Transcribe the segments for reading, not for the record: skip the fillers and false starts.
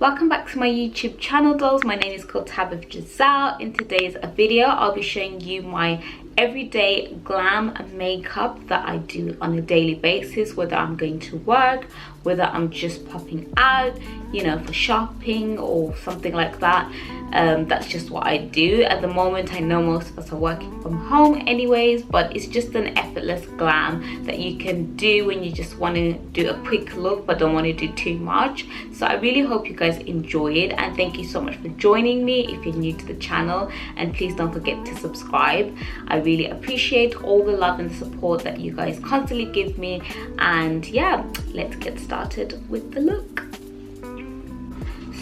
Welcome back to my YouTube channel, dolls. My name is called Tab Giselle. In today's video, I'll be showing you my everyday glam makeup that I do on a daily basis, whether I'm going to work, whether I'm just popping out, you know, for shopping or something like that. That's just what I do. At the moment, I know most of us are working from home anyways, but it's just an effortless glam that you can do when you just want to do a quick look but don't want to do too much. So I really hope you guys enjoy it, and thank you so much for joining me if you're new to the channel, and please don't forget to subscribe. I really appreciate all the love and support that you guys constantly give me. And yeah, let's get started with the look.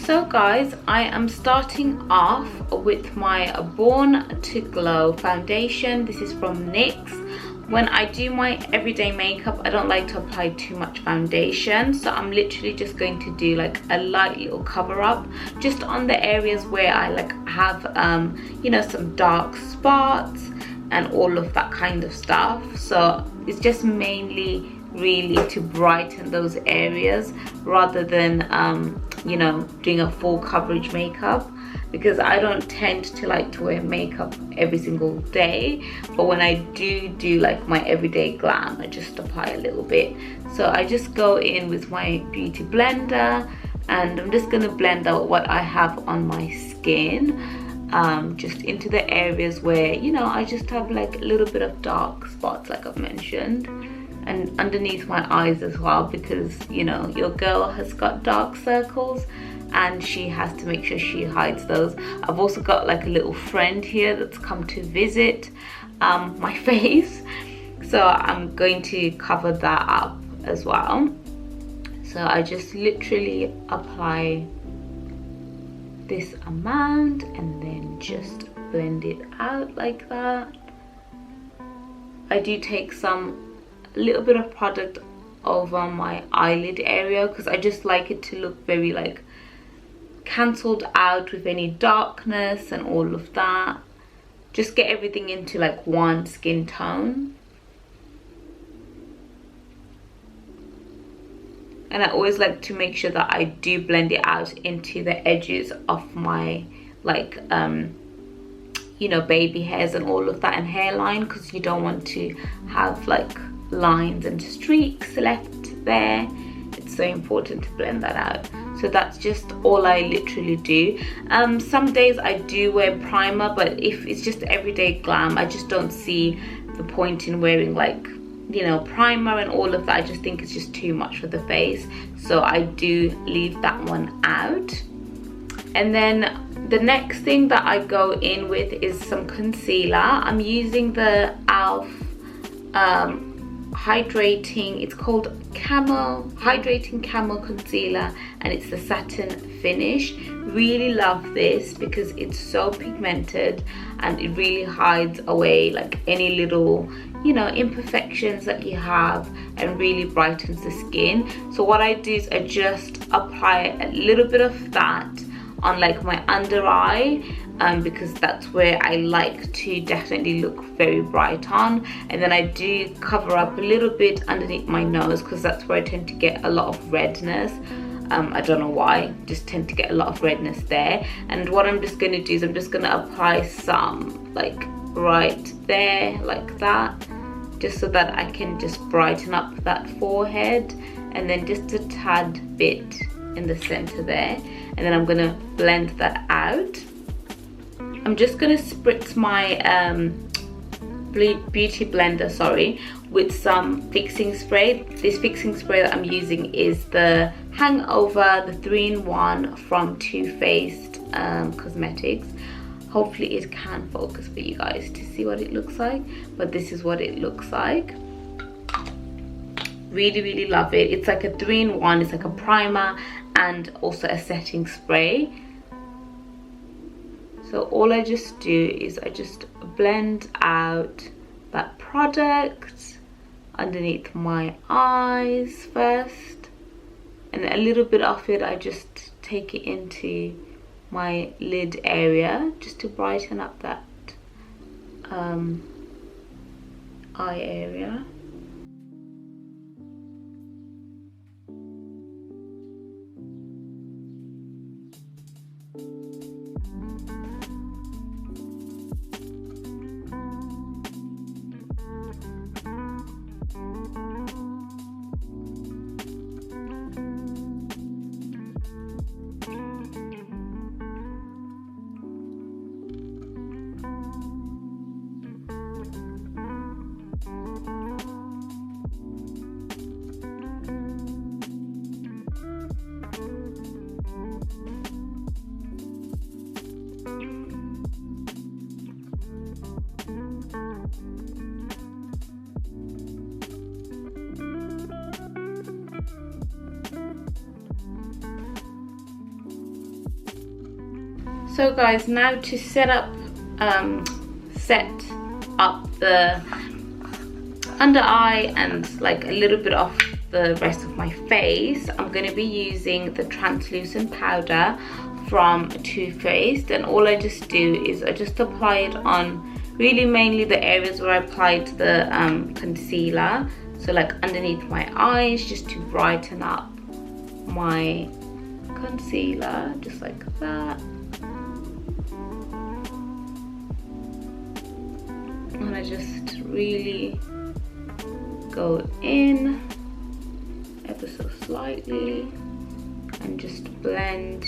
So guys, I am starting off with my Born to Glow foundation. This is from NYX. When I do my everyday makeup, I don't like to apply too much foundation, so I'm literally just going to do like a light little cover up just on the areas where I like have you know, some dark spots and all of that kind of stuff. So it's just mainly really to brighten those areas rather than you know, doing a full coverage makeup, because I don't tend to like to wear makeup every single day, but when I do like my everyday glam, I just apply a little bit. So I just go in with my beauty blender and I'm just gonna blend out what I have on my skin, just into the areas where, you know, I just have like a little bit of dark spots like I've mentioned, and underneath my eyes as well, because, you know, your girl has got dark circles and she has to make sure she hides those. I've also got like a little friend here that's come to visit my face, so I'm going to cover that up as well. So I just literally apply this amount and then just blend it out like that. I do take a little bit of product over my eyelid area because I just like it to look very like cancelled out with any darkness and all of that. Just get everything into like one skin tone. And I always like to make sure that I do blend it out into the edges of my like you know, baby hairs and all of that, and hairline, because you don't want to have like lines and streaks left there. It's so important to blend that out. So that's just all I literally do. Some days I do wear primer, but if it's just everyday glam, I just don't see the point in wearing like, you know, primer and all of that. I just think it's just too much for the face, so I do leave that one out. And then the next thing that I go in with is some concealer. I'm using the e.l.f. hydrating, it's called hydrating camo concealer, and it's the satin finish. Really love this because it's so pigmented and it really hides away like any little, you know, imperfections that you have and really brightens the skin. So what I do is I just apply a little bit of that on like my under eye, because that's where I like to definitely look very bright on. And then I do cover up a little bit underneath my nose because that's where I tend to get a lot of redness. I don't know why, just tend to get a lot of redness there. And what I'm just going to do is I'm just going to apply some like right there like that, just so that I can just brighten up that forehead, and then just a tad bit in the center there, and then I'm gonna blend that out. I'm just gonna spritz my beauty blender, sorry, with some fixing spray. This fixing spray that I'm using is the Hangover, the 3-in-1 from Too Faced Cosmetics. Hopefully it can focus for you guys to see what it looks like, but this is what it looks like. Really love it. It's like a 3-in-1. It's like a primer and also a setting spray. So all I just do is I just blend out that product underneath my eyes first, and a little bit of it I just take it into my lid area just to brighten up that eye area. So guys, now to set up the under eye and like a little bit of the rest of my face, I'm going to be using the translucent powder from Too Faced, and all I just do is I just apply it on really mainly the areas where I applied the concealer, so like underneath my eyes, just to brighten up my concealer, just like that. And I just really go in ever so slightly and just blend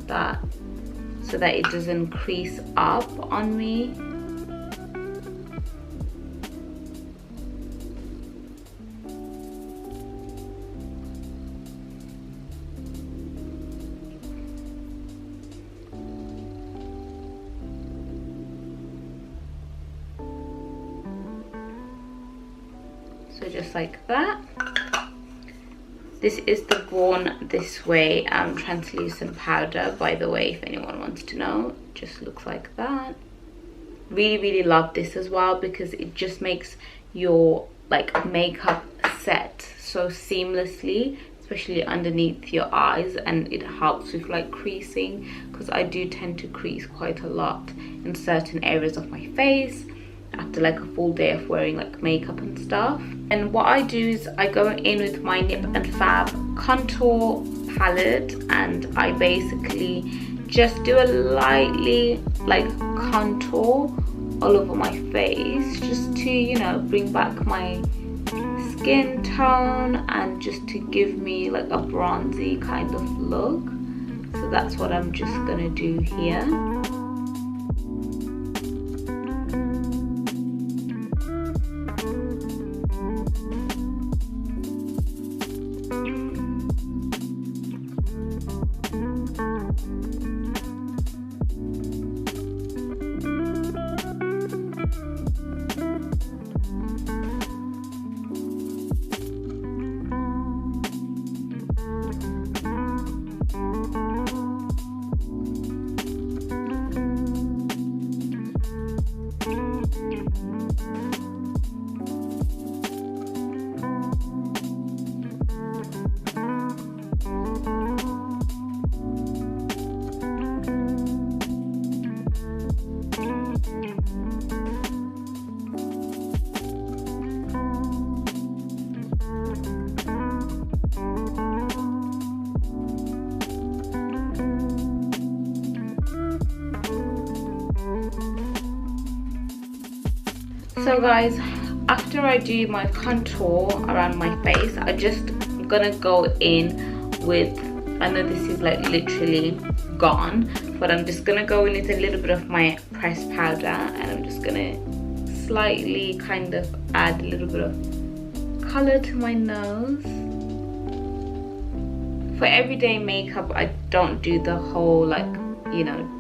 that so that it doesn't crease up on me. So just like that. This is the Born This Way translucent powder, by the way, if anyone wants to know. It just looks like that. Really love this as well because it just makes your like makeup set so seamlessly, especially underneath your eyes, and it helps with like creasing, because I do tend to crease quite a lot in certain areas of my face after like a full day of wearing like makeup and stuff. And what I do is I go in with my Nip and Fab Contour Palette, and I basically just do a lightly like contour all over my face, just to, you know, bring back my skin tone and just to give me like a bronzy kind of look. So that's what I'm just gonna do here. So guys, after I do my contour around my face, I just gonna go in with, I know this is like literally gone, but I'm just gonna go in with a little bit of my pressed powder, and I'm just gonna slightly kind of add a little bit of color to my nose. For everyday makeup, I don't do the whole like, you know,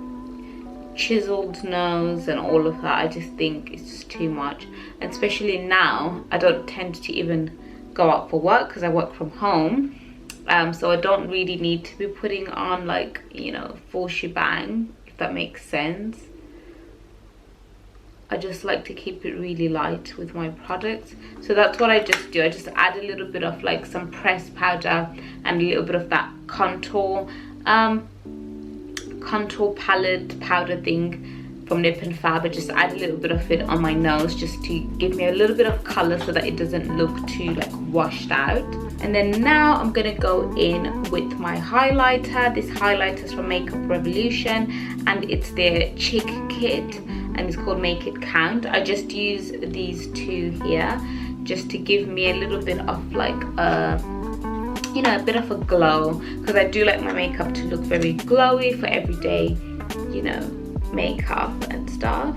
chiseled nose and all of that. I just think it's just too much, and especially now I don't tend to even go out for work because I work from home, so I don't really need to be putting on like, you know, full shebang, if that makes sense. I just like to keep it really light with my products, so that's what I just do. I just add a little bit of like some pressed powder and a little bit of that contour palette powder thing from Nip and Fab. I just add a little bit of it on my nose just to give me a little bit of color so that it doesn't look too like washed out. And then now I'm gonna go in with my highlighter. This highlighter is from Makeup Revolution and it's their chick kit and it's called Make It Count. I just use these two here just to give me a little bit of like a, you know, a bit of a glow, because I do like my makeup to look very glowy for everyday, you know, makeup and stuff.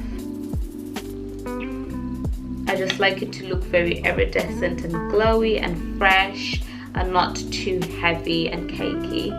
I just like it to look very iridescent and glowy and fresh and not too heavy and cakey.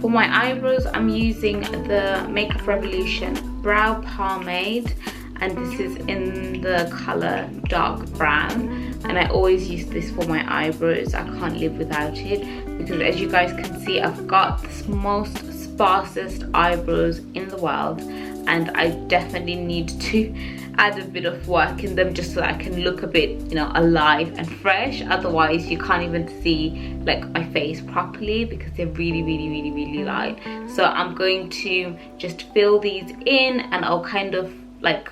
For my eyebrows, I'm using the Makeup Revolution Brow Pomade, and this is in the color dark brown, and I always use this for my eyebrows. I can't live without it because, as you guys can see, I've got the most sparsest eyebrows in the world, and I definitely need to add a bit of work in them just so that I can look a bit, you know, alive and fresh. Otherwise you can't even see like my face properly because they're really light. So I'm going to just fill these in, and I'll kind of like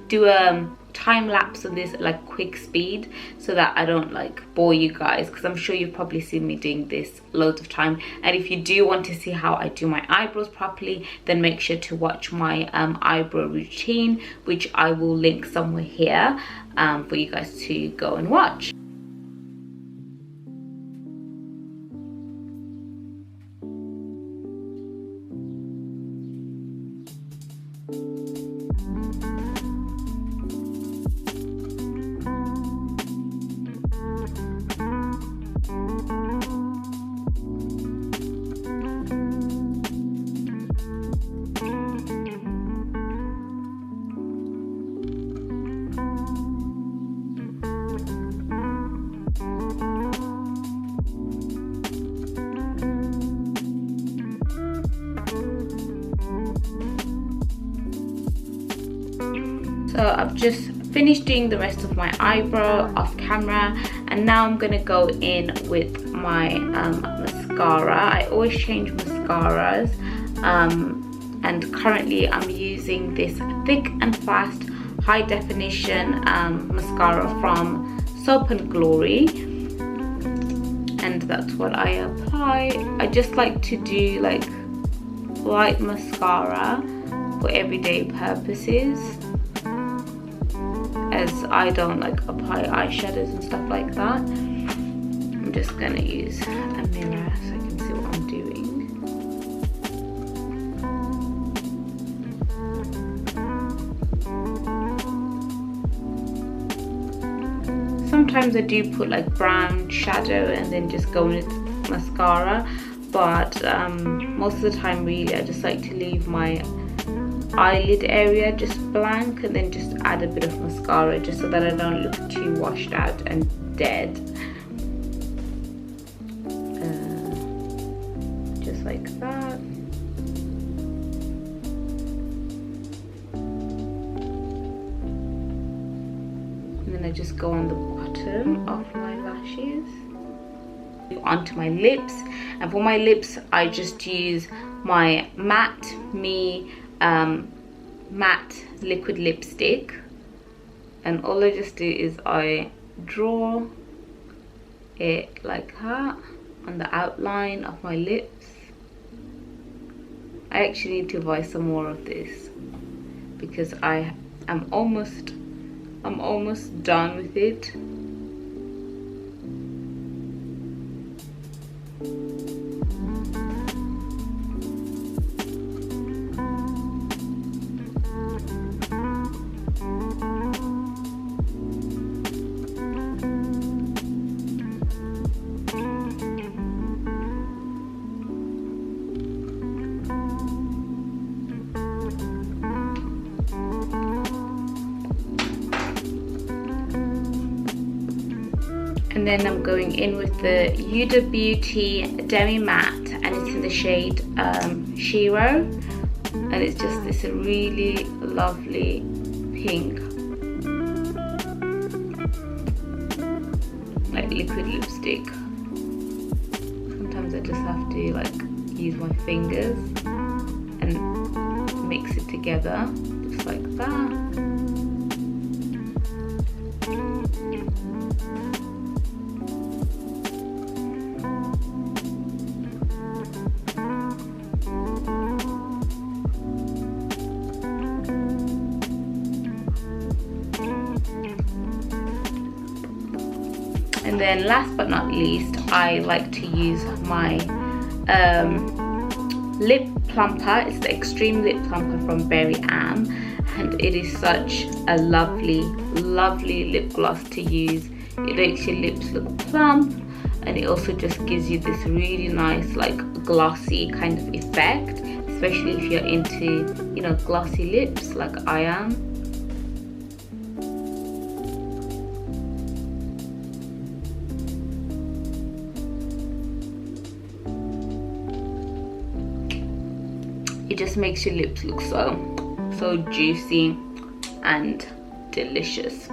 do a time lapse of this like quick speed so that I don't like bore you guys, because I'm sure you've probably seen me doing this loads of time. And if you do want to see how I do my eyebrows properly, then make sure to watch my eyebrow routine, which I will link somewhere here for you guys to go and watch. So I've just finished doing the rest of my eyebrow off camera, and now I'm gonna go in with my mascara. I always change mascaras, and currently I'm using this Thick and Fast High Definition mascara from Soap and Glory, and that's what I apply. I just like to do like light mascara for everyday purposes, as I don't like apply eyeshadows and stuff like that. I'm just gonna use a mirror so I can see what I'm doing. Sometimes I do put like brown shadow and then just go in with mascara, but most of the time really I just like to leave my eyelid area just blank and then just add a bit of mascara just so that I don't look too washed out and dead. Just like that. And then I just go on the bottom of my lashes. Onto my lips, and for my lips I just use my matte matte liquid lipstick, and all I just do is I draw it like that on the outline of my lips. I actually need to buy some more of this because I'm almost done with it. And then I'm going in with the Huda Beauty Demi Matte, and it's in the shade Shiro, and it's just this really lovely pink, like liquid lipstick. Sometimes I just have to like use my fingers and mix it together, just like that. And then last but not least, I like to use my lip plumper. It's the Extreme Lip Plumper from Berry Am, and it is such a lovely lip gloss to use. It makes your lips look plump, and it also just gives you this really nice like glossy kind of effect, especially if you're into, you know, glossy lips like I am. It just makes your lips look so juicy and delicious.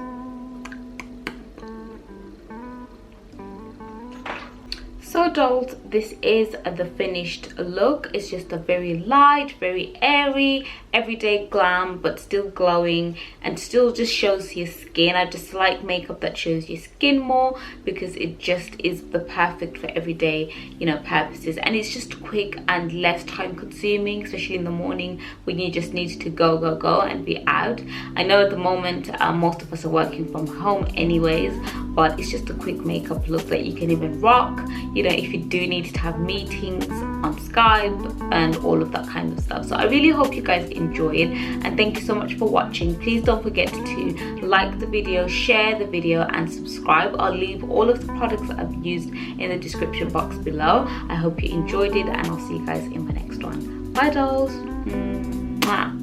So dolls, this is the finished look. It's just a very light, very airy, everyday glam, but still glowing and still just shows your skin. I just like makeup that shows your skin more, because it just is the perfect for everyday, you know, purposes. And it's just quick and less time consuming, especially in the morning when you just need to go and be out. I know at the moment most of us are working from home anyways, but it's just a quick makeup look that you can even rock, you know, if you do need to have meetings on Skype and all of that kind of stuff. So I really hope you guys enjoyed, and thank you so much for watching. Please don't forget to like the video, share the video, and subscribe. I'll leave all of the products that I've used in the description box below. I hope you enjoyed it, and I'll see you guys in my next one. Bye dolls. Mwah.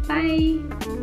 Bye.